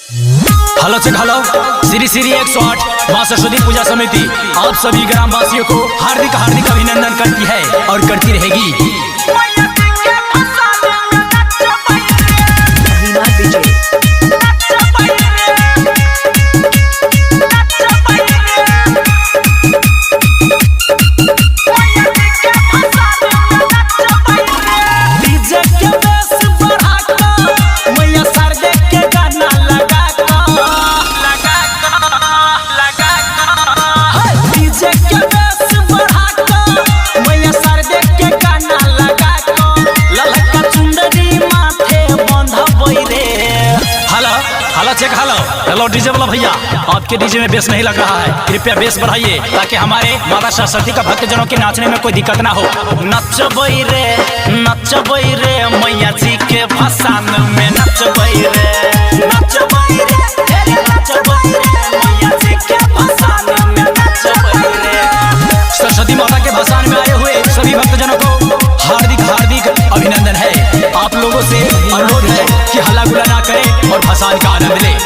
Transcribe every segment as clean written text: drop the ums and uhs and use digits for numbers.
Hello check hello Shri Shri 108 मां सरस्वती पूजा समिति आप सभी ग्रामवासियों को हार्दिक हार्दिक अभिनंदन करती है और करती रहेगी। चेक हेलो डीजे वाला भैया, आपके डीजे में बेस नहीं लग रहा है, कृपया बेस बढ़ाइए ताकि हमारे माता सरस्वती का भक्तजनों के नाचने में कोई दिक्कत ना हो। नचबई रे मैया जी के भसान में नचबई रे मैया जी के भसान में नचबई रे। सरस्वती माता के भसान में आए हुए सभी भक्तजनों को हार्दिक हार्दिक अभिनंदन है। आप लोगों से अनुरोध है कि हल्ला गुल्ला ना करें और भसान का आनंद लें।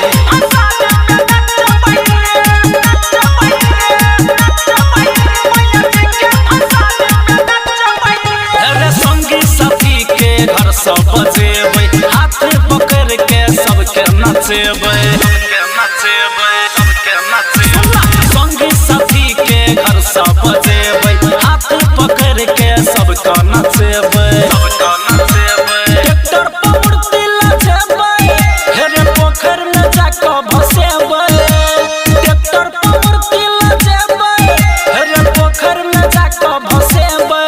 संगी साथी के घर सब बजेबै, हाथ पकड़ के सबके नचेबै। संगी साथी के घर सब बजेबै, हाथ पकड़ के सबके नचेबै। ट्रैक्टर पर मूर्ति लचेबै, हेरे पोखर में जाके भसेबै। ट्रैक्टर पर मूर्ति लचेबै, हेरे पोखर में जाके भसेबै।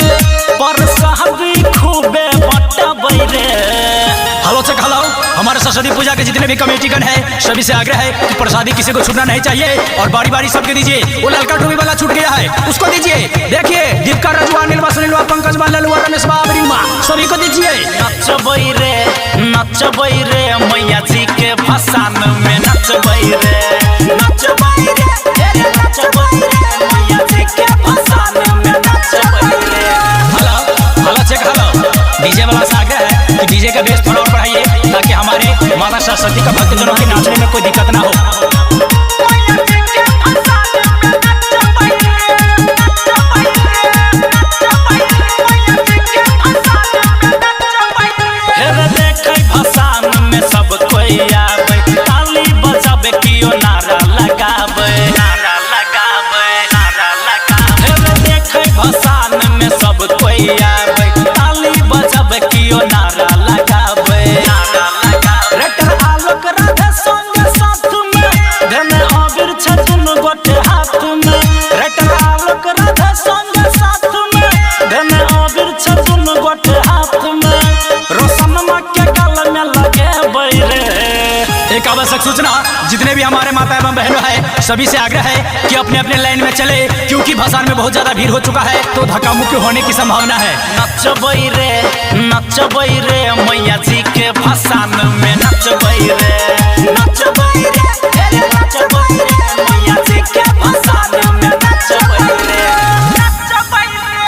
पर सहबी खूबे बटबै रे। हेलो चेक हेलो, हमारे सरस्वती पूजा के जितने भी कमेटीगण है सभी से आग्रह है कि प्रसादी किसी को छूटना नहीं चाहिए और बारी बारी सबके दीजिए। वो ललका टोपी वाला छूट गया है उसको दीजिए। देखिए दीपका रजुआ नीलवा सुनीलवा पंकज ललुआ रमेश बाबरीमा सभी को दीजिए। नचबई रे मैया जी के भसान में नचबई रे मैया जी के भसान में नचबई रे। हेलो चेक हेलो, डीजे वाला से आग्रह है कि डीजे का बेस थोड़ा और बढ़ाइए ताकि हमारे माता सरस्वती का भक्तजनों के नाचने में कोई दिक्कत ना हो। भसान में सब कोई आवे, ताली बजाबे कियो नारा लगाबे। देखे भसान में सब कोई आवे, ताली बजाबे कियो नारा लगाबे। रेटर आलोक राधे संग साथ में, धने अबीर छतुन गोटे हाथ में। रेटर आलोक राधे संग साथ में, धने अबीर छतुन गोटे हाथ में। रोशन माँ के गल में लगे बैरे। एक आवश्यक सूचना, जितने भी हमारे माता एवं बहनों है सभी से आग्रह है कि अपने अपने लाइन में चले क्योंकि भसान में बहुत ज्यादा भीड़ हो चुका है तो धक्का मुक्की होने की संभावना है। नचबई रे मैया जी के भसान